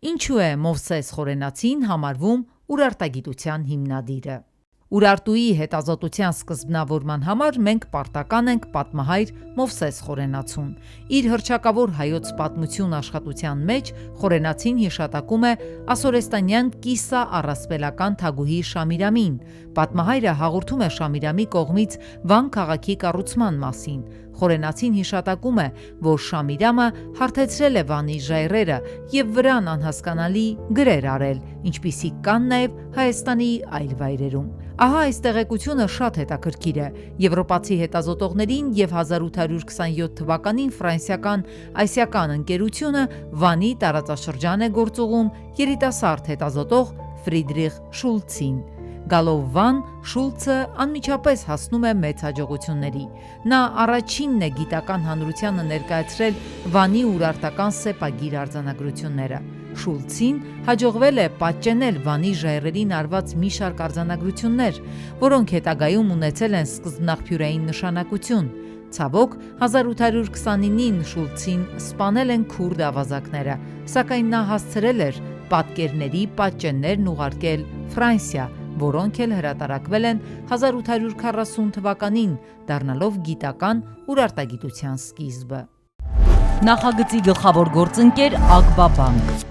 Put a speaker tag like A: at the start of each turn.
A: Ինչու է Մովսես Խորենացին համարվում Ուրարտագիտության հիմնադիրը։ Ուրարտուի հետազոտության սկզբնավորման համար մենք պարտական ենք պատմահայր Մովսես Խորենացուն։ Իր հռչակավոր հայոց պատմություն աշխատության մեջ Խորենացին հիշատակում է ասորեստանյան կիսա առասպելական թագուհի Շամիրամին։ Պատմահայրը հաղորդում է Շամիրամի կողմից Վան քաղաքի կառուցման մասին։ Խորենացին հիշատակում է, որ Շամիրամը հարթեցրել է Վանի ժայռերը և վրան անհասկանալի գրեր արել, ինչպիսիք կան նաև Հայաստանի այլ վայրերում։ Ահա այս տեղեկությունը շատ հետաքրքիր է։ Եվրոպացի հետազոտողներին և 1827 թվականին ֆրանսիական Այսիական ընկերությունը Վանի տարածաշրջան է գործուղում երիտասարդ հետազոտող Ֆրիդրիխ Շուլցին։ Գալով Վան, Շուլցը անմիջապես հասնում է մեծ հաջողությունների։ Նա առաջինն է գիտական հանրությանը ներկայացրել Վանի ուրարտական սեպագիր արձանագրությունները։ Շուլցին հաջողվել է պատճենել Վանի ժայռերին արված մի շարք արձանագրություններ, որոնք հետագայում ունեցել են սկզբնաղբյուրային նշանակություն։ Ցավոք, 1829-ին Շուլցին սպանել են քուրդ ավազակները, սակայն նա հասցրել էր պատկերների պատճեններն ուղարկել Ֆրանսիա, որոնք էլ հրատարակվել են 1840 թվականին, դառնալով գիտական ուրարտագիտության սկիզբը։
B: Նախագծի գլխավոր գործընկեր Ագբա բանկ։